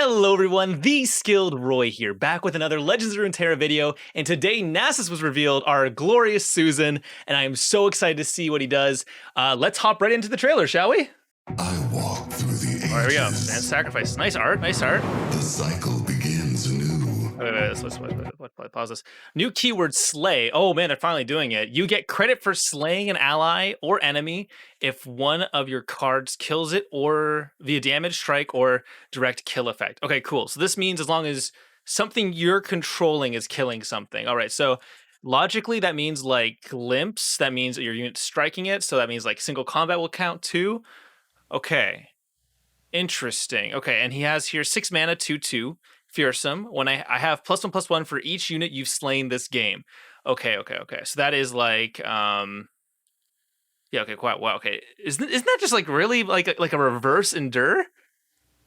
Hello everyone, the Skilled Roy here, back with another Legends of Runeterra video, and today Nasus was revealed, our glorious Susan, and I am so excited to see what he does. Let's hop right into the trailer, shall we? I walk through the ages. All right, here we go. Man, sacrifice. Nice art, nice art. The cycle begins anew. Wait, let's pause this. New keyword slay. Oh man, they're finally doing it. You get credit for slaying an ally or enemy if one of your cards kills it or via damage, strike, or direct kill effect. Okay, cool. So this means as long as something you're controlling is killing something. All right, so logically that means like limps. That means that your unit's striking it. So that means like single combat will count too. Okay. Interesting. Okay, and he has here 6 mana, 2/2. Fearsome. When I have +1/+1 for each unit you've slain this game. Okay. So that is like yeah, okay, quite wow. Okay. Isn't that just like really like a reverse endure?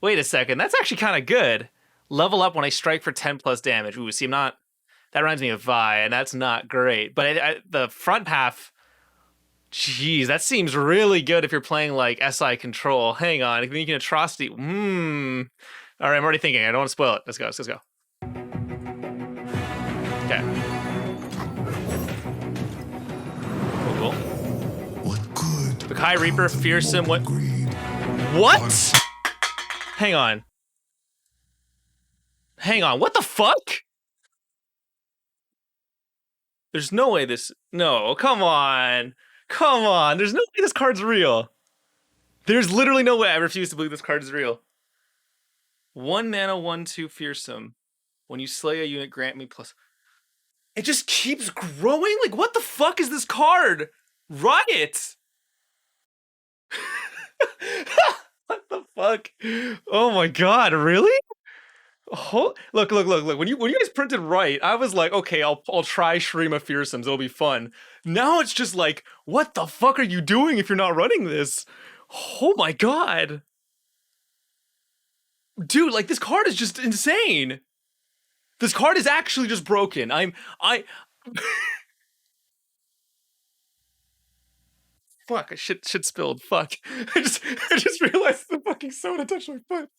Wait a second. That's actually kind of good. Level up when I strike for 10+ damage. Ooh, see, that reminds me of Vi, and that's not great. But the front half, geez, that seems really good if you're playing like SI control. Hang on, if you can atrocity. All right, I'm already thinking. I don't want to spoil it. Let's go. Okay. Cool. What good? Bakai Reaper, Fearsome. What? Greed. What? Hang on. What the fuck? There's no way this. No, come on. There's no way this card's real. There's literally no way. I refuse to believe this card is real. 1 mana, 1/2 Fearsome. When you slay a unit, grant me plus. It just keeps growing? Like, what the fuck is this card? Riot! What the fuck? Oh my god, really? Look. When you guys printed right, I was like, okay, I'll try Shurima Fearsomes. It'll be fun. Now it's just like, what the fuck are you doing if you're not running this? Oh my god. Dude, like, this card is just insane. This card is actually just broken. Fuck, shit spilled. Fuck. I just realized the fucking soda touched my foot.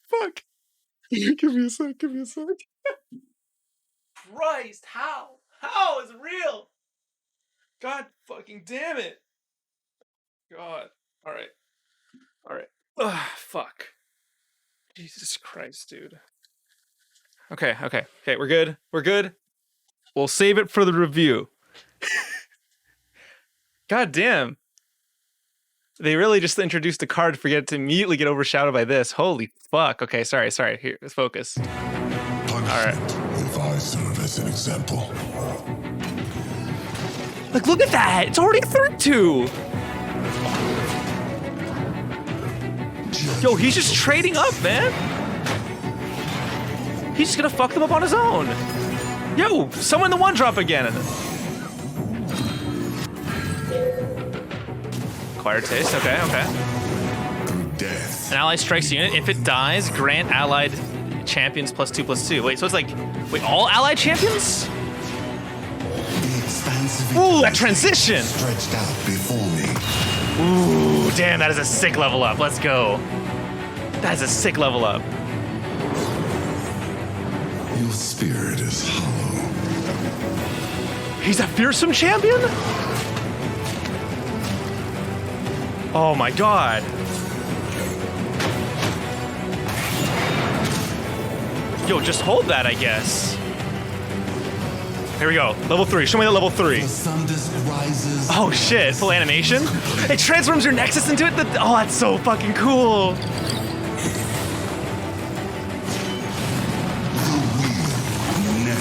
Fuck. Give me a sec. Christ, how? How is it real? God fucking damn it. God. All right. Ugh, fuck. Jesus Christ, dude. Okay, we're good. We'll save it for the review. God damn. They really just introduced a card to forget to immediately get overshadowed by this. Holy fuck. Okay, sorry. Here, let's focus. Alright. If I serve as an example. Like, look at that! It's already 3/2! Yo, he's just trading up, man. He's just gonna fuck them up on his own. Yo, summon the 1-drop again. Acquired taste, okay. Through death. An ally strikes a unit. If it dies, grant allied champions +2/+2. Wait, so it's like, wait, all allied champions? Ooh, that transition! Stretched out before me. Ooh, damn, that is a sick level up. Let's go. That is a sick level up. Your spirit is hollow. He's a fearsome champion? Oh my god. Yo, just hold that, I guess. Here we go. Level 3. Show me the level 3. The sun disk rises. Oh shit, full animation? It transforms your Nexus into it? Oh, that's so fucking cool.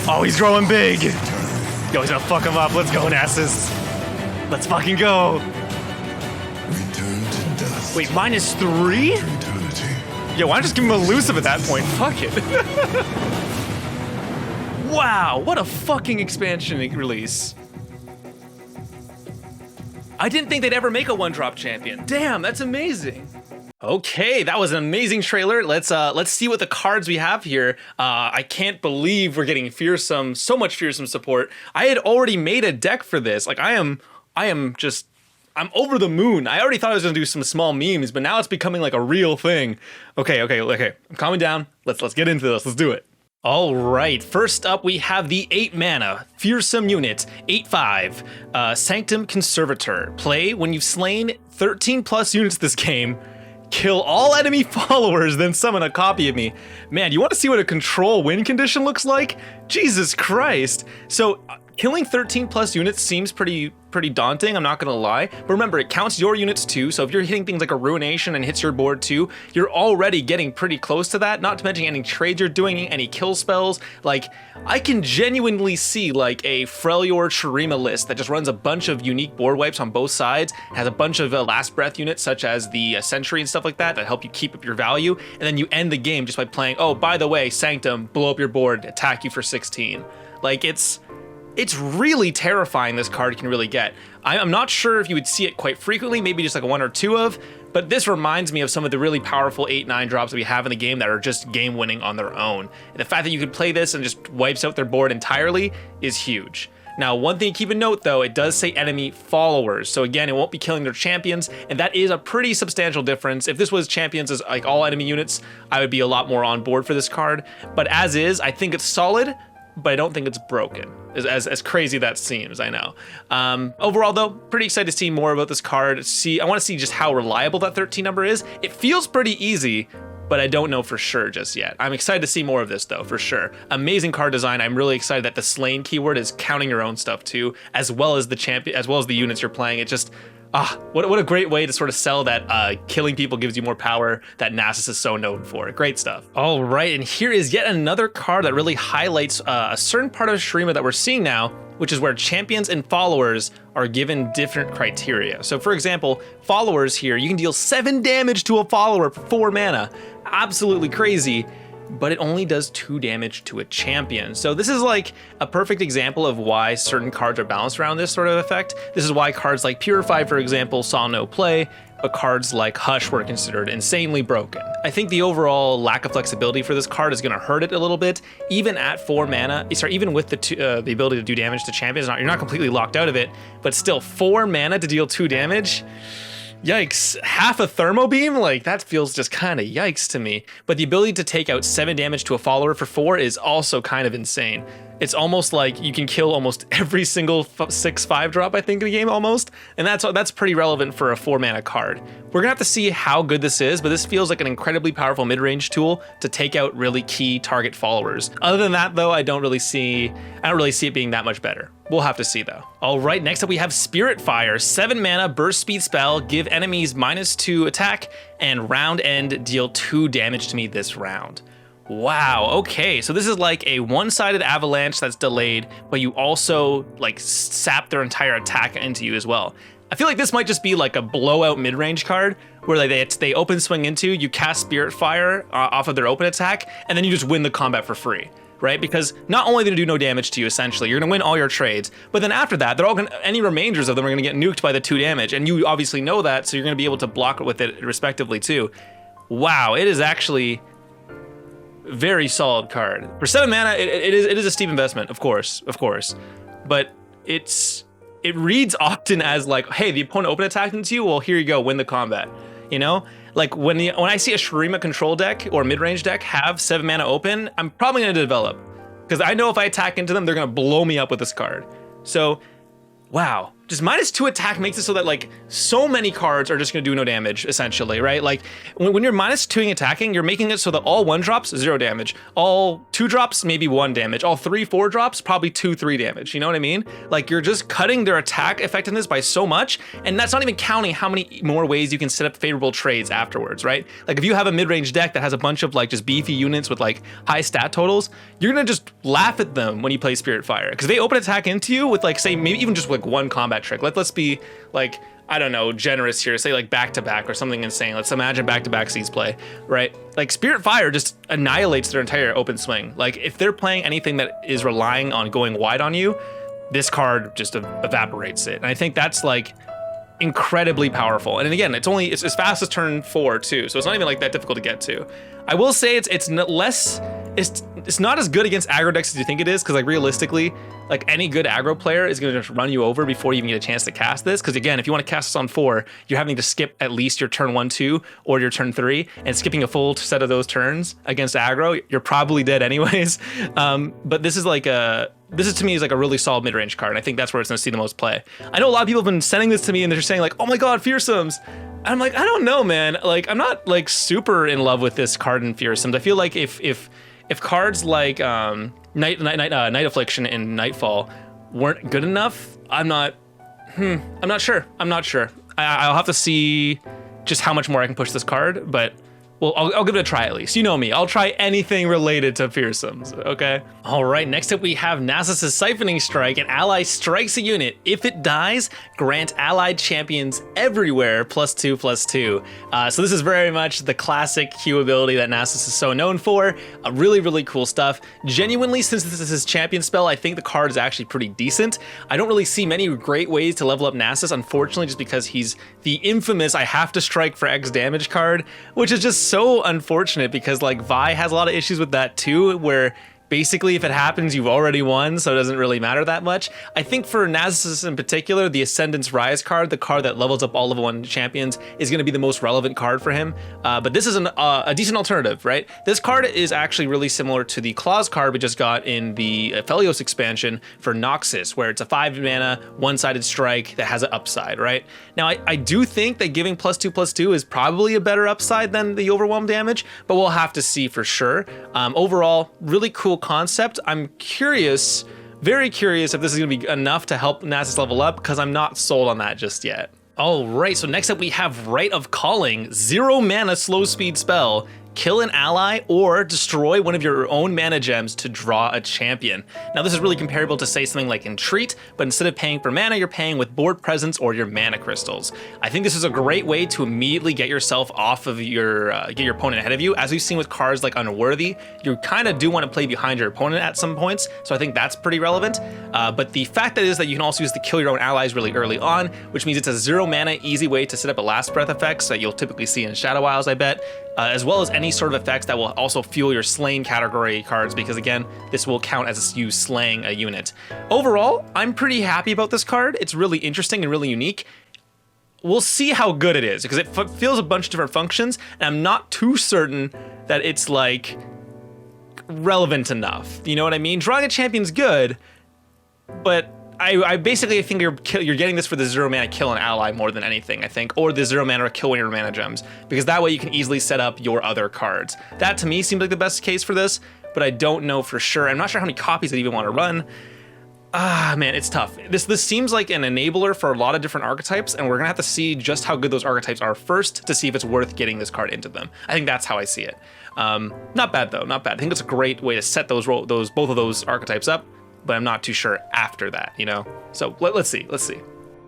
Oh, he's growing big. Yo, he's gonna fuck him up. Let's go, Nasus. Let's fucking go. Return to dust. Wait, -3? Eternity. Yo, why not just give him elusive at that point? Fuck it. Wow, what a fucking expansion release. I didn't think they'd ever make a 1-drop champion. Damn, that's amazing. Okay, that was an amazing trailer. Let's see what the cards we have here. I can't believe we're getting Fearsome, so much Fearsome support. I had already made a deck for this. Like, I am just I'm over the moon. I already thought I was gonna do some small memes, but now it's becoming like a real thing. Okay. I'm calming down. Let's get into this. Let's do it. All right, first up we have the 8 mana Fearsome unit, 8/5, Sanctum Conservator. Play when you've slain 13 plus units this game, kill all enemy followers, then summon a copy of me. Man, you want to see what a control win condition looks like? Jesus Christ. So killing 13 plus units seems pretty daunting, I'm not gonna lie. But remember, it counts your units too, so if you're hitting things like a Ruination and hits your board too, you're already getting pretty close to that, not to mention any trades you're doing, any kill spells. Like, I can genuinely see like a Freljord Shurima list that just runs a bunch of unique board wipes on both sides, has a bunch of Last Breath units such as the Sentry and stuff like that help you keep up your value, and then you end the game just by playing, oh, by the way, Sanctum, blow up your board, attack you for 16. Like, it's really terrifying, this card can really get. I'm not sure if you would see it quite frequently, maybe just like 1 or 2 of, but this reminds me of some of the really powerful 8/9 drops that we have in the game that are just game winning on their own. And the fact that you could play this and just wipes out their board entirely is huge. Now, one thing to keep in note though, it does say enemy followers. So again, it won't be killing their champions, and that is a pretty substantial difference. If this was champions as like all enemy units, I would be a lot more on board for this card. But as is, I think it's solid, but I don't think it's broken, as crazy that seems, I know. Overall though, pretty excited to see more about this card. I want to see just how reliable that 13 number is. It feels pretty easy, but I don't know for sure just yet. I'm excited to see more of this though, for sure. Amazing card design. I'm really excited that the slain keyword is counting your own stuff too, as well as the champion, as well as the units you're playing. It just, what a great way to sort of sell that killing people gives you more power that Nasus is so known for. Great stuff. All right, and here is yet another card that really highlights a certain part of Shurima that we're seeing now, which is where champions and followers are given different criteria. So for example, followers here, you can deal 7 damage to a follower for 4 mana. Absolutely crazy. But it only does 2 damage to a champion. So this is like a perfect example of why certain cards are balanced around this sort of effect. This is why cards like Purify, for example, saw no play, but cards like Hush were considered insanely broken. I think the overall lack of flexibility for this card is gonna hurt it a little bit. Even at 4 mana, even with the ability to do damage to champions, you're not completely locked out of it, but still 4 mana to deal 2 damage? Yikes, half a thermo beam? Like, that feels just kind of yikes to me. But the ability to take out 7 damage to a follower for 4 is also kind of insane. It's almost like you can kill almost every single 6/5 drop, I think, in the game almost. And that's pretty relevant for a 4 mana card. We're gonna have to see how good this is, but this feels like an incredibly powerful mid-range tool to take out really key target followers. Other than that though, I don't really see it being that much better. We'll have to see though. All right, next up we have Spirit Fire, 7 mana burst speed spell, give enemies -2 attack, and round end deal 2 damage to me this round. Wow, okay, so this is like a one-sided avalanche that's delayed, but you also like sap their entire attack into you as well. I feel like this might just be like a blowout mid-range card where like they open swing into, you cast Spirit Fire off of their open attack, and then you just win the combat for free, right? Because not only are they gonna do no damage to you, essentially, you're gonna win all your trades, but then after that, any remainders of them are gonna get nuked by the 2 damage, and you obviously know that, so you're gonna be able to block it with it respectively too. Wow, it is actually very solid card. For 7 mana, it is a steep investment, of course, but it reads often as like, hey, the opponent open attacked into you, well, here you go, win the combat, you know? Like when I see a Shurima control deck or mid-range deck have 7 mana open, I'm probably gonna develop, because I know if I attack into them, they're gonna blow me up with this card. So, wow. Just -2 attack makes it so that like so many cards are just gonna do no damage, essentially, right? Like when you're -2ing attacking, you're making it so that all 1 drops, 0 damage. All 2 drops, maybe 1 damage. All 3, 4 drops, probably 2, 3 damage. You know what I mean? Like you're just cutting their attack effectiveness by so much, and that's not even counting how many more ways you can set up favorable trades afterwards, right? Like if you have a mid-range deck that has a bunch of like just beefy units with like high stat totals, you're gonna just laugh at them when you play Spirit Fire, because they open attack into you with like, say, maybe even just like 1 combat trick. Let's be like, I don't know, generous here, say like back-to-back or something insane. Let's imagine back-to-back Seas play, right? Like Spirit Fire just annihilates their entire open swing. Like if they're playing anything that is relying on going wide on you, this card just evaporates it. And I think that's like incredibly powerful. And again, it's as fast as turn 4 too, so it's not even like that difficult to get to. I will say it's less it's not as good against aggro decks as you think it is, because like realistically, like any good aggro player is going to just run you over before you even get a chance to cast this. Because again, if you want to cast this on 4, you're having to skip at least your turn 1, 2, or your turn 3, and skipping a full set of those turns against aggro, you're probably dead anyways. But this is to me is like a really solid mid-range card, and I think that's where it's going to see the most play. I know a lot of people have been sending this to me and they're saying like, oh my god, Fearsomes. I'm like, I don't know, man. Like, I'm not like super in love with this card in Fearsomes. I feel like if cards like Night Affliction and Nightfall weren't good enough, I'm not sure. I'll have to see just how much more I can push this card, but well, I'll give it a try at least. You know me, I'll try anything related to Fearsomes, okay? All right, next up we have Nasus' Siphoning Strike. An ally strikes a unit. If it dies, grant allied champions everywhere +2/+2. So this is very much the classic Q ability that Nasus is so known for. Really, really cool stuff. Genuinely, since this is his champion spell, I think the card is actually pretty decent. I don't really see many great ways to level up Nasus, unfortunately, just because he's the infamous I have to strike for X damage card, which is just so unfortunate because like Vi has a lot of issues with that too, where basically if it happens you've already won, so it doesn't really matter that much. I think for Nasus in particular, the Ascendance Rise card, the card that levels up all level 1 champions, is going to be the most relevant card for him. But this is a decent alternative, right? This card is actually really similar to the Claws card we just got in the Phelios expansion for Noxus, where it's a 5 mana one-sided strike that has an upside, right? Now I do think that giving +2/+2 is probably a better upside than the overwhelm damage, but we'll have to see for sure. Overall, really cool concept. I'm curious, very curious if this is going to be enough to help Nasus level up, because I'm not sold on that just yet. All right, so next up we have Rite of Calling, 0 mana slow speed spell. Kill an ally or destroy one of your own mana gems to draw a champion. Now this is really comparable to say something like Entreat, but instead of paying for mana, you're paying with board presence or your mana crystals. I think this is a great way to immediately get yourself off of get your opponent ahead of you. As we've seen with cards like Unworthy, you kind of do want to play behind your opponent at some points, so I think that's pretty relevant. But the fact that is that you can also use the kill your own allies really early on, which means it's a 0 mana easy way to set up a Last Breath effects that you'll typically see in Shadow Isles, I bet. As well as any sort of effects that will also fuel your slain category cards, because again, this will count as you slaying a unit. Overall, I'm pretty happy about this card. It's really interesting and really unique. We'll see how good it is, because it fills a bunch of different functions, and I'm not too certain that it's like relevant enough. You know what I mean? Drawing a champion's good, but I basically think you're getting this for the 0 mana kill an ally more than anything, I think, or the 0 mana kill one of your mana gems, because that way you can easily set up your other cards. That to me seems like the best case for this, but I don't know for sure. I'm not sure how many copies I even want to run. Man, it's tough. This seems like an enabler for a lot of different archetypes, and we're gonna have to see just how good those archetypes are first to see if it's worth getting this card into them. I think that's how I see it. Not bad though, not bad. I think it's a great way to set both of those archetypes up, but I'm not too sure after that, you know? So let's see.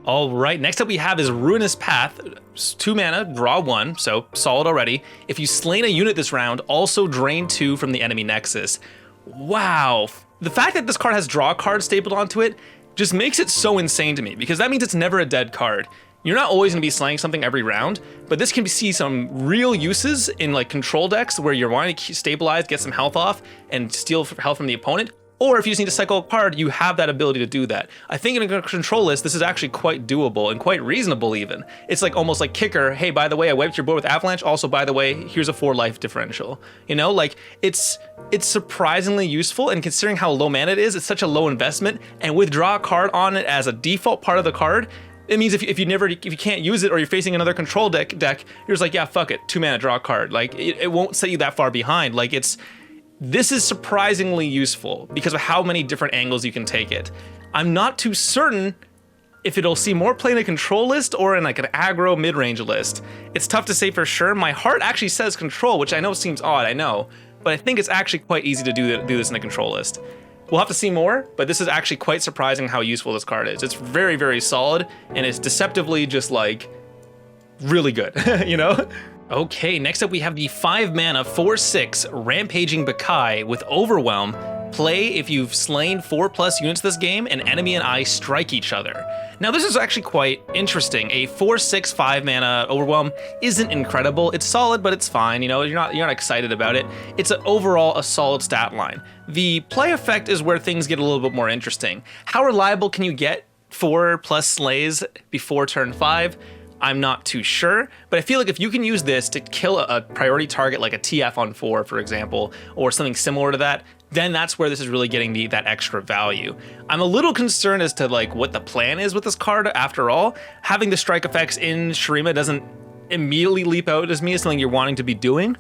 All right, next up we have is Ruinous Path, 2 mana, draw 1, so solid already. If you slain a unit this round, also drain 2 from the enemy nexus. Wow, the fact that this card has draw cards stapled onto it just makes it so insane to me, because that means it's never a dead card. You're not always gonna be slaying something every round, but this can see some real uses in like control decks where you're wanting to stabilize, get some health off, and steal health from the opponent. Or if you just need to cycle a card, you have that ability to do that. I think in a control list, this is actually quite doable and quite reasonable even. It's like almost like Kicker, hey, by the way, I wiped your board with Avalanche. Also, by the way, here's a 4 life differential. You know, like it's surprisingly useful, and considering how low mana it is, it's such a low investment. And with draw a card on it as a default part of the card, it means if you can't use it or you're facing another control deck, you're just like, yeah, fuck it, 2 mana, draw a card. Like it won't set you that far behind. Like this is surprisingly useful because of how many different angles you can take it. I'm not too certain if it'll see more play in a control list or in like an aggro mid-range list. It's tough to say for sure. My heart actually says control, which I know seems odd, I know, but I think it's actually quite easy to do this in a control list. We'll have to see more, but this is actually quite surprising how useful this card is. It's very, very solid, and it's deceptively just like really good, you know? Okay, next up we have the 5 mana 4/6 Rampaging Bakai with Overwhelm. Play if you've slain 4+ units this game, an enemy and I strike each other. Now this is actually quite interesting. A 4/6 5 mana overwhelm isn't incredible. It's solid, but it's fine. You know, you're not excited about it. It's overall a solid stat line. The play effect is where things get a little bit more interesting. How reliable can you get 4+ slays before turn 5? I'm not too sure, but I feel like if you can use this to kill a priority target like a TF on 4, for example, or something similar to that, then that's where this is really getting that extra value. I'm a little concerned as to like what the plan is with this card after all. Having the strike effects in Shurima doesn't immediately leap out as me as something you're wanting to be doing.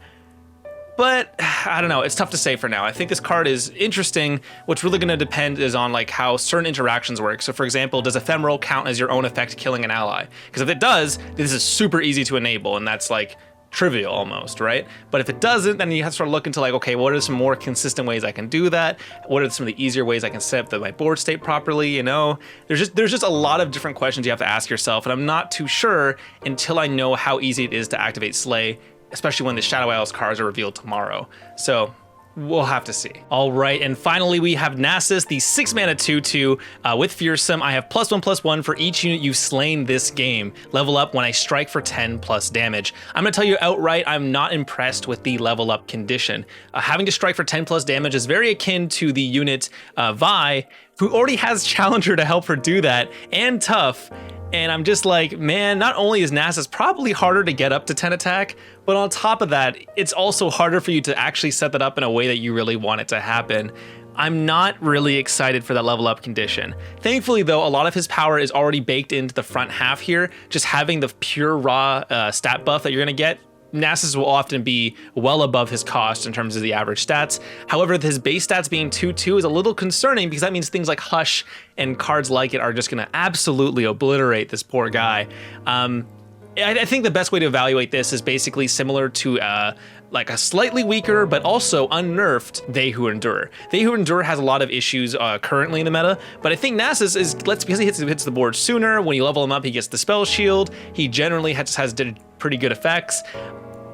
But I don't know, it's tough to say for now. I think this card is interesting. What's really gonna depend is on like how certain interactions work. So for example, does Ephemeral count as your own effect killing an ally? Because if it does, this is super easy to enable and that's like trivial almost, right? But if it doesn't, then you have to start looking to like, okay, what are some more consistent ways I can do that? What are some of the easier ways I can set up my board state properly, you know? There's just a lot of different questions you have to ask yourself, and I'm not too sure until I know how easy it is to activate Slay, especially when the Shadow Isles cards are revealed tomorrow. So we'll have to see. All right, and finally we have Nasus, the 6 mana 2/2 with Fearsome. I have +1/+1 for each unit you've slain this game. Level up when I strike for 10+ damage. I'm gonna tell you outright, I'm not impressed with the level up condition. Having to strike for 10+ damage is very akin to the unit Vi, who already has Challenger to help her do that, and Tough. And I'm just like, man, not only is Nasus probably harder to get up to 10 attack, but on top of that, it's also harder for you to actually set that up in a way that you really want it to happen. I'm not really excited for that level up condition. Thankfully though, a lot of his power is already baked into the front half here. Just having the pure raw stat buff that you're gonna get, Nasus will often be well above his cost in terms of the average stats. However, his base stats being 2/2 is a little concerning because that means things like Hush and cards like it are just gonna absolutely obliterate this poor guy. I think the best way to evaluate this is basically similar to like a slightly weaker but also unnerfed They Who Endure. They Who Endure has a lot of issues currently in the meta, but I think Nasus is, because he hits the board sooner. When you level him up, he gets the spell shield. He generally has pretty good effects.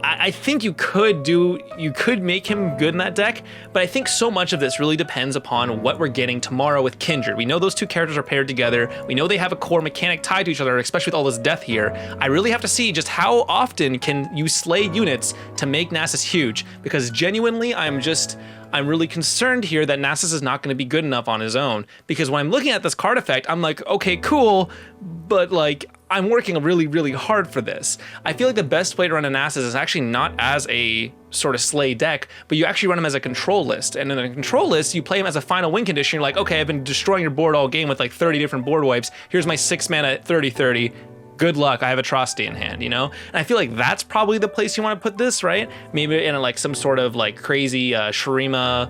I think you could make him good in that deck, but I think so much of this really depends upon what we're getting tomorrow with Kindred. We know those two characters are paired together. We know they have a core mechanic tied to each other, especially with all this death here. I really have to see just how often can you slay units to make Nasus huge, because genuinely I'm really concerned here that Nasus is not going to be good enough on his own, because when I'm looking at this card effect, I'm like, okay, cool, but like, I'm working really, really hard for this. I feel like the best way to run a Nasus is actually not as a sort of slay deck, but you actually run him as a control list. And in a control list, you play him as a final win condition. You're like, okay, I've been destroying your board all game with like 30 different board wipes. Here's my 6 mana 30/30. Good luck, I have Atrocity in hand, you know? And I feel like that's probably the place you want to put this, right? Maybe in like some sort of like crazy Shurima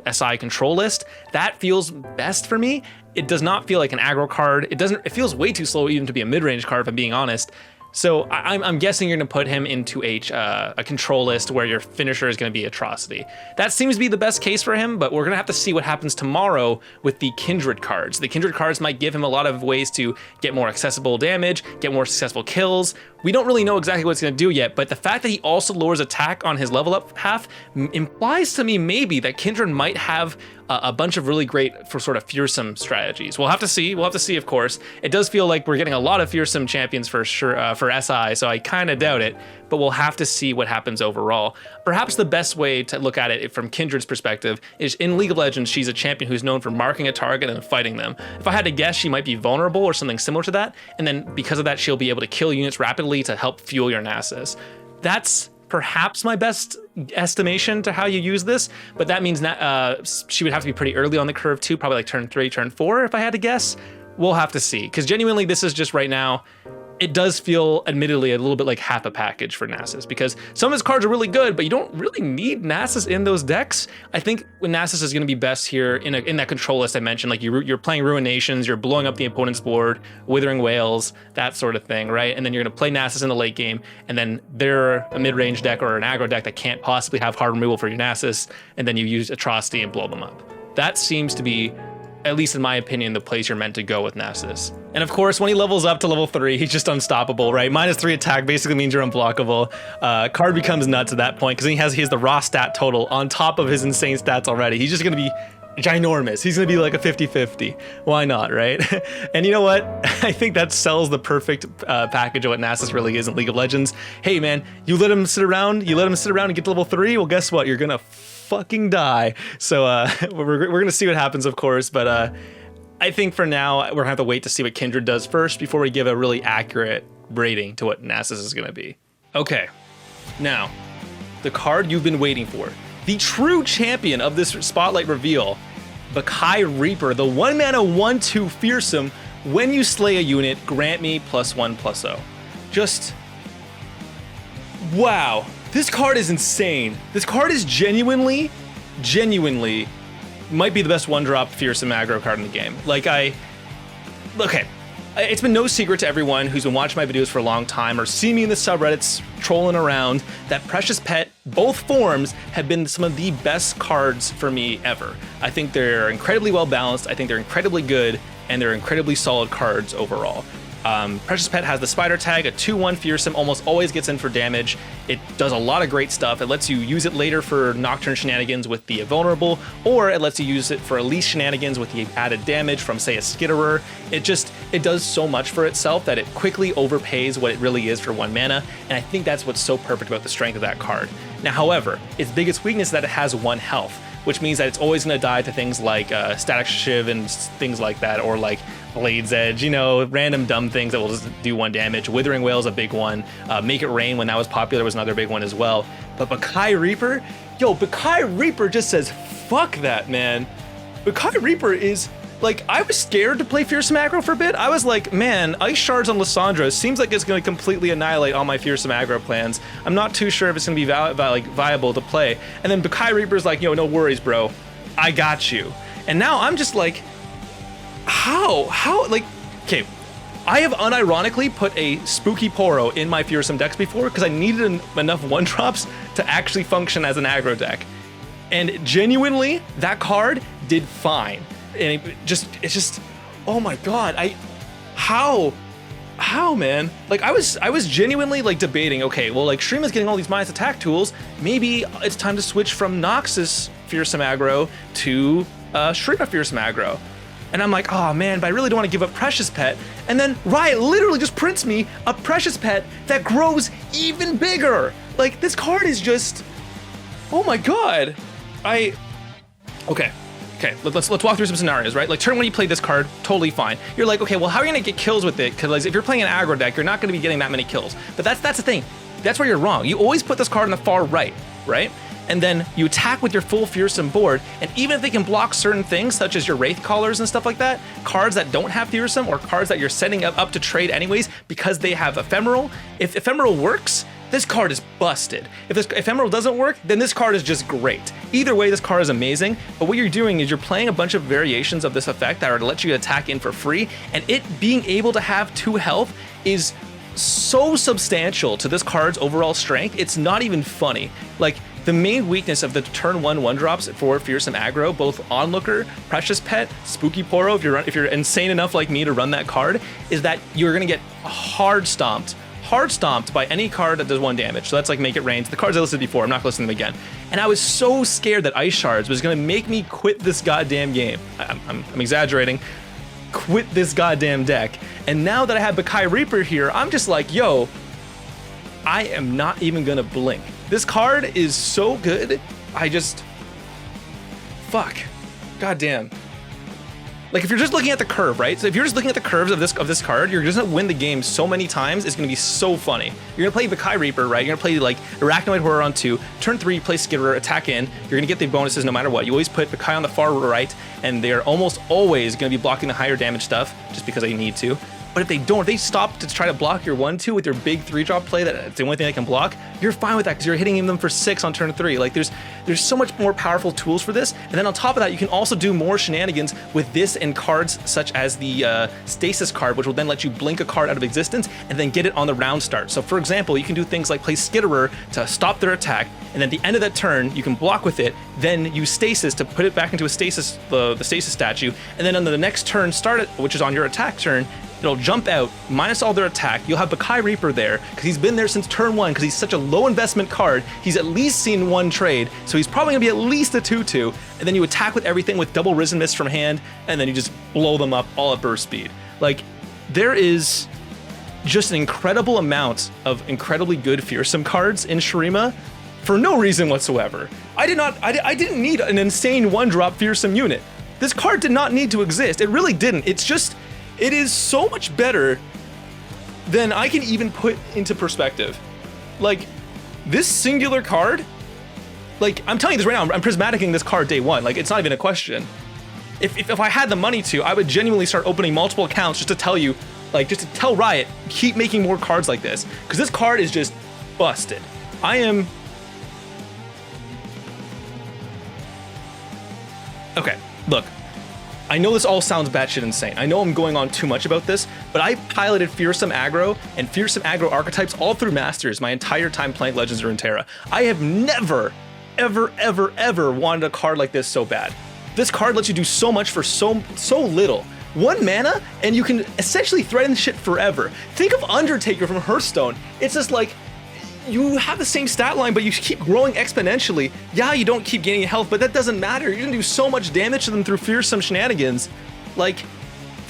SI control list. That feels best for me. It does not feel like an aggro card. It feels way too slow even to be a mid-range card, if I'm being honest. So I'm guessing you're gonna put him into a control list where your finisher is gonna be Atrocity. That seems to be the best case for him, but we're gonna have to see what happens tomorrow with the Kindred cards. The Kindred cards might give him a lot of ways to get more accessible damage, get more successful kills. We don't really know exactly what it's gonna do yet, but the fact that he also lowers attack on his level up half implies to me maybe that Kindred might have a bunch of really great for sort of fearsome strategies. We'll have to see. We'll have to see, of course. It does feel like we're getting a lot of fearsome champions for sure for SI, so I kind of doubt it, but we'll have to see what happens overall. Perhaps the best way to look at it from Kindred's perspective is in League of Legends, she's a champion who's known for marking a target and fighting them. If I had to guess, she might be vulnerable or something similar to that, and then because of that, she'll be able to kill units rapidly to help fuel your Nasus. That's perhaps my best estimation to how you use this, but that means that she would have to be pretty early on the curve too, probably like turn 3, turn 4 if I had to guess. We'll have to see, because genuinely this is just right now, it does feel admittedly a little bit like half a package for Nasus, because some of his cards are really good, but you don't really need Nasus in those decks. I think when Nasus is going to be best here in that control list I mentioned, like you're playing Ruinations, you're blowing up the opponent's board, Withering Whales, that sort of thing, right? And then you're going to play Nasus in the late game, and then they're a mid-range deck or an aggro deck that can't possibly have hard removal for your Nasus, and then you use Atrocity and blow them up. That seems to be at least in my opinion, the place you're meant to go with Nasus. And of course, when he levels up to level 3, he's just unstoppable, right? -3 attack basically means you're unblockable. Card becomes nuts at that point because he has the raw stat total on top of his insane stats already. He's just gonna be ginormous. He's gonna be like a 50-50. Why not, right? And you know what? I think that sells the perfect package of what Nasus really is in League of Legends. Hey man, you let him sit around and get to level 3, well guess what? You're gonna fucking die. So we're gonna see what happens, of course, but I think for now we're gonna have to wait to see what Kindred does first before we give a really accurate rating to what Nasus is gonna be. Okay, now the card you've been waiting for, the true champion of this spotlight reveal, Bakai Reaper, the 1-mana 1/2 fearsome. When you slay a unit, grant me +1/+0. Just wow. This card is insane. This card is genuinely might be the best 1-drop fearsome aggro card in the game. Okay, it's been no secret to everyone who's been watching my videos for a long time or seen me in the subreddits trolling around that Precious Pet, both forms, have been some of the best cards for me ever. I think they're incredibly well balanced, I think they're incredibly good, and they're incredibly solid cards overall. Precious Pet has the Spider Tag, a 2/1 fearsome, almost always gets in for damage. It does a lot of great stuff. It lets you use it later for Nocturne shenanigans with the Vulnerable, or it lets you use it for Elise shenanigans with the added damage from, say, a Skitterer. It does so much for itself that it quickly overpays what it really is for 1 mana, and I think that's what's so perfect about the strength of that card. Now, however, its biggest weakness is that it has 1 health, which means that it's always going to die to things like Static Shiv and things like that, or like Blade's Edge, you know, random dumb things that will just do 1 damage. Withering Wail is a big one. Make It Rain, when that was popular, was another big one as well. But Bakai Reaper, Bakai Reaper just says, fuck that, man. Bakai Reaper is, like, I was scared to play Fearsome aggro for a bit. I was like, man, Ice Shards on Lissandra seems like it's going to completely annihilate all my Fearsome aggro plans. I'm not too sure if it's going to be viable to play. And then Bakai Reaper's like, no worries, bro. I got you. And now I'm just like, how, like, okay, I have unironically put a Spooky Poro in my Fearsome decks before because I needed enough 1-drops to actually function as an aggro deck. And genuinely, that card did fine. And it's just, oh my god, how, man? Like, I was genuinely, like, debating, okay, well, like, Shurima's getting all these minus attack tools, maybe it's time to switch from Noxus Fearsome aggro to Shurima Fearsome aggro. And I'm like, oh man, but I really don't want to give up Precious Pet. And then Riot literally just prints me a Precious Pet that grows even bigger. Like, this card is just, oh my god. Okay, let's walk through some scenarios, right? Like, turn 1, you play this card, totally fine. You're like, okay, well, how are you gonna get kills with it? Because like, if you're playing an aggro deck, you're not gonna be getting that many kills. But that's the thing. That's where you're wrong. You always put this card on the far right? And then you attack with your full fearsome board, and even if they can block certain things, such as your Wraith Callers and stuff like that, cards that don't have fearsome, or cards that you're setting up to trade anyways because they have ephemeral, if ephemeral works, this card is busted. If this ephemeral doesn't work, then this card is just great. Either way, this card is amazing, but what you're doing is you're playing a bunch of variations of this effect that are to let you attack in for free, and it being able to have 2 health is so substantial to this card's overall strength, it's not even funny. Like, the main weakness of the turn 1 drops for Fearsome aggro, both Onlooker, Precious Pet, Spooky Poro, if you're insane enough like me to run that card, is that you're gonna get hard stomped by any card that does 1 damage. So that's like Make It Rain. The cards I listed before, I'm not gonna list them again. And I was so scared that Ice Shards was gonna make me quit this goddamn game. I'm exaggerating. Quit this goddamn deck. And now that I have Bakai Reaper here, I'm just like, yo, I am not even gonna blink. This card is so good. Fuck. Goddamn. Like, if you're just looking at the curve, right? So if you're just looking at the curves of this card, you're just gonna win the game so many times. It's gonna be so funny. You're gonna play Bakai Reaper, right? You're gonna play like Arachnoid Horror on 2. Turn 3, you play Skitterer, attack in. You're gonna get the bonuses no matter what. You always put Bakai on the far right, and they're almost always gonna be blocking the higher damage stuff just because I need to. But if they don't, if they stop to try to block your 1/2 with your big 3-drop play, that's the only thing they can block, you're fine with that because you're hitting them for 6 on turn 3. Like there's so much more powerful tools for this. And then on top of that, you can also do more shenanigans with this and cards such as the Stasis card, which will then let you blink a card out of existence and then get it on the round start. So for example, you can do things like play Skitterer to stop their attack, and then at the end of that turn, you can block with it, then use Stasis to put it back into a Stasis, the Stasis statue, and then on the next turn start it, which is on your attack turn, it'll jump out, minus all their attack. You'll have Bakai Reaper there, because he's been there since turn 1, because he's such a low investment card. He's at least seen 1 trade, so he's probably going to be at least a 2/2. And then you attack with everything with double Risen Mist from hand, and then you just blow them up all at burst speed. Like, there is just an incredible amount of incredibly good Fearsome cards in Shurima for no reason whatsoever. I didn't need an insane 1-drop Fearsome unit. This card did not need to exist. It really didn't. It's just, it is so much better than I can even put into perspective. Like, this singular card, like, I'm telling you this right now, I'm prismaticing this card day 1. Like, it's not even a question. If I had the money to, I would genuinely start opening multiple accounts just to tell you, like, just to tell Riot, keep making more cards like this. Because this card is just busted. Okay, look. I know this all sounds batshit insane. I know I'm going on too much about this, but I piloted Fearsome aggro and Fearsome aggro archetypes all through Masters my entire time playing Legends of Runeterra. I have never, ever wanted a card like this so bad. This card lets you do so much for so little. 1 mana, and you can essentially threaten shit forever. Think of Undertaker from Hearthstone. It's just like, you have the same stat line, but you keep growing exponentially. Yeah, you don't keep gaining health, but that doesn't matter. You're gonna do so much damage to them through Fearsome shenanigans. Like,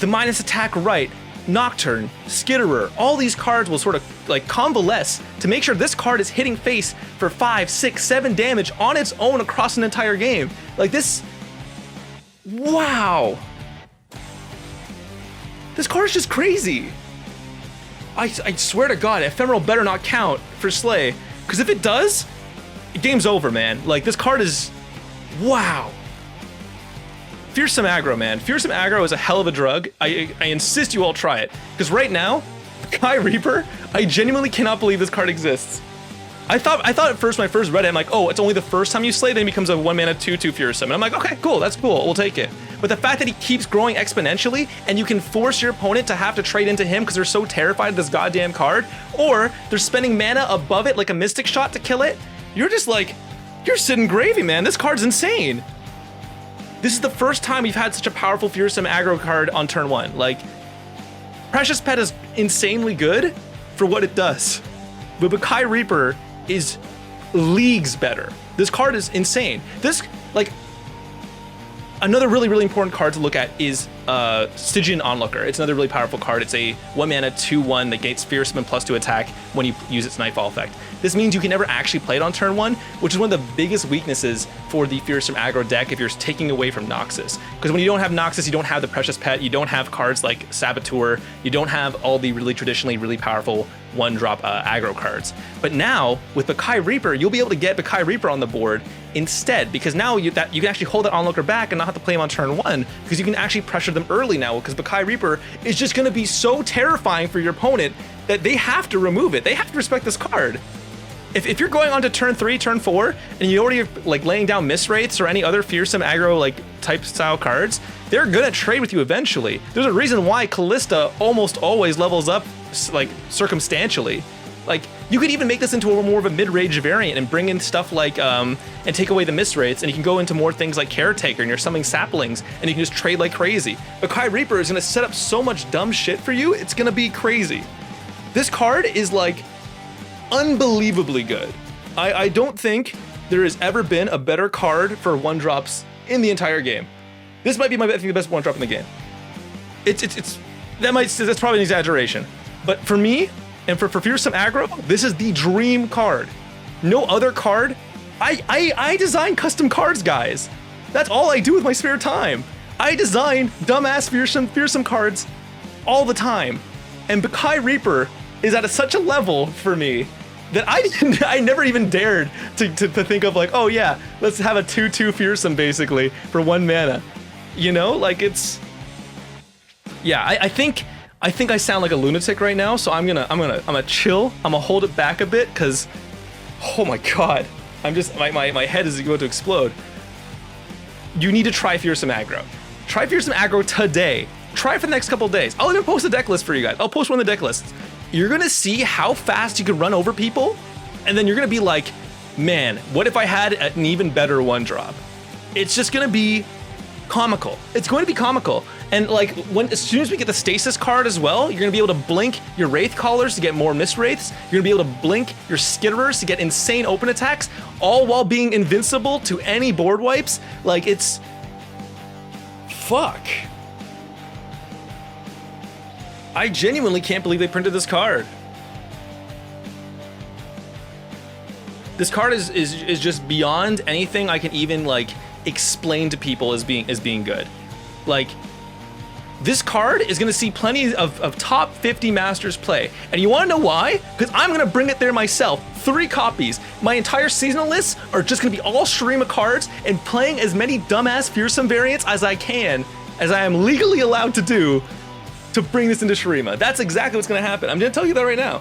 the minus attack right, Nocturne, Skitterer, all these cards will sort of like convalesce to make sure this card is hitting face for 5, 6, 7 damage on its own across an entire game. Like this, wow. This card is just crazy. I swear to God, Ephemeral better not count for Slay, because if it does, game's over, man. Like, this card is, wow. Fearsome aggro, man. Fearsome aggro is a hell of a drug. I insist you all try it, because right now, Bakai Reaper, I genuinely cannot believe this card exists. I thought at first, when I first read it, I'm like, oh, it's only the first time you slay, then it becomes a 1-mana 2/2 Fearsome. And I'm like, okay, cool, that's cool, we'll take it. But the fact that he keeps growing exponentially, and you can force your opponent to have to trade into him because they're so terrified of this goddamn card, or they're spending mana above it like a Mystic Shot to kill it, you're just like, you're sitting gravy, man. This card's insane. This is the first time we've had such a powerful Fearsome aggro card on turn 1. Like, Precious Pet is insanely good for what it does, but Bakai Reaper is leagues better. This card is insane. This, like, another really important card to look at is Stygian Onlooker. It's another really powerful card. It's a 1-mana 2/1 that gates Fearsome and +2 attack when you use its Nightfall effect. This means you can never actually play it on turn 1, which is one of the biggest weaknesses for the Fearsome aggro deck if you're taking away from Noxus. Because when you don't have Noxus, you don't have the Precious Pet, you don't have cards like Saboteur, you don't have all the really traditionally really powerful 1-drop aggro cards. But now, with Bakai Reaper, you'll be able to get Bakai Reaper on the board instead, because now you can actually hold that Onlooker back and not have to play him on turn 1, because you can actually pressure them early now, because Bakai Reaper is just going to be so terrifying for your opponent that they have to remove it. They have to respect this card. If you're going on to turn 3, turn 4, and you already are like laying down Miss Wraiths or any other Fearsome aggro like type style cards, they're gonna trade with you eventually. There's a reason why Callista almost always levels up like circumstantially. Like, you could even make this into a more of a mid-range variant and bring in stuff like and take away the Miss Wraiths, and you can go into more things like Caretaker, and you're summoning saplings, and you can just trade like crazy. Bakai Reaper is gonna set up so much dumb shit for you, it's gonna be crazy. This card is like unbelievably good. I don't think there has ever been a better card for 1-drops in the entire game. This might be I think the best 1-drop in the game. That's probably an exaggeration, but for me and for Fearsome aggro, this is the dream card. No other card. I design custom cards, guys. That's all I do with my spare time. I design dumbass Fearsome cards all the time, and Bakai Reaper is at such a level for me that I never even dared to think of like, oh yeah, let's have a 2/2 Fearsome basically for 1 mana. You know, like it's, yeah, I think I think I sound like a lunatic right now, so I'm gonna chill. I'm gonna hold it back a bit, cause, oh my god, my head is going to explode. You need to try Fearsome Aggro. Try Fearsome Aggro today. Try it for the next couple of days. I'll even post a deck list for you guys. I'll post one of the deck lists. You're gonna see how fast you can run over people, and then you're gonna be like, man, what if I had an even better one drop? It's just gonna be comical. It's going to be comical. And like as soon as we get the stasis card as well, you're gonna be able to blink your Wraith Callers to get more Mist Wraiths. You're gonna be able to blink your Skitterers to get insane open attacks, all while being invincible to any board wipes. Like it's, fuck. I genuinely can't believe they printed this card. This card is just beyond anything I can even like explain to people as being good. Like, this card is gonna see plenty of top 50 Masters play. And you wanna know why? Because I'm gonna bring it there myself. 3 copies. My entire seasonal lists are just gonna be all Shurima cards and playing as many dumbass Fearsome variants as I can, as I am legally allowed to do, to bring this into Shurima. That's exactly what's gonna happen. I'm gonna tell you that right now.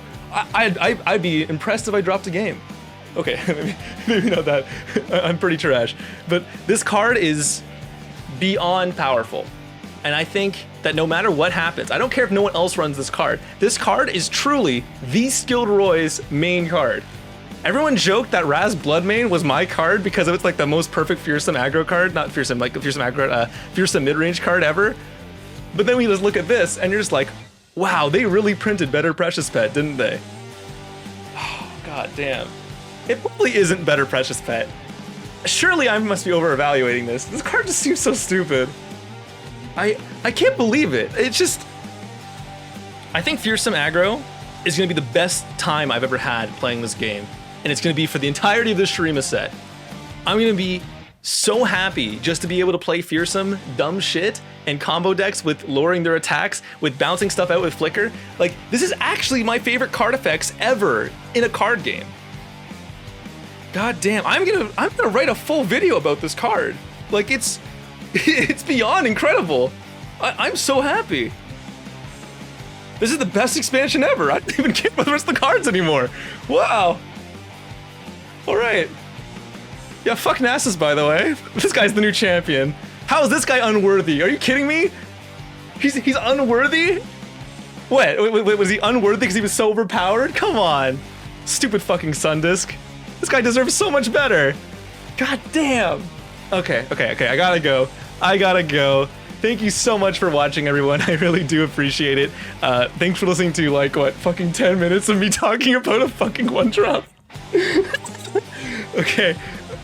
I'd be impressed if I dropped a game. Okay, maybe not that. I'm pretty trash. But this card is beyond powerful. And I think that no matter what happens, I don't care if no one else runs this card is truly the Skilled Roy's main card. Everyone joked that Raz Bloodmane was my card because it's like the most perfect Fearsome aggro card, not Fearsome, like Fearsome aggro, Fearsome mid-range card ever. But then we just look at this and you're just like, wow, they really printed better Precious Pet, didn't they? Oh, god damn. It probably isn't better Precious Pet. Surely I must be over-evaluating this. This card just seems so stupid. I can't believe it. It's just, I think Fearsome Aggro is gonna be the best time I've ever had playing this game. And it's gonna be for the entirety of this Shurima set. I'm gonna be so happy just to be able to play Fearsome dumb shit and combo decks with lowering their attacks, with bouncing stuff out with Flicker. Like, this is actually my favorite card effects ever in a card game. God damn, I'm gonna write a full video about this card. Like, it's beyond incredible. I'm so happy. This is the best expansion ever. I don't even care about the rest of the cards anymore. Wow. All right. Yeah, fuck Nasus, by the way. This guy's the new champion. How is this guy unworthy? Are you kidding me? He's unworthy? What? Wait, was he unworthy because he was so overpowered? Come on. Stupid fucking Sundisk. This guy deserves so much better. God damn. Okay, I gotta go. Thank you so much for watching, everyone. I really do appreciate it. Thanks for listening to, like, what, fucking 10 minutes of me talking about a fucking one drop. Okay,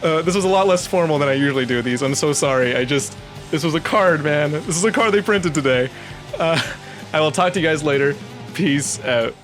this was a lot less formal than I usually do these. I'm so sorry. This was a card, man. This is a card they printed today. I will talk to you guys later. Peace out.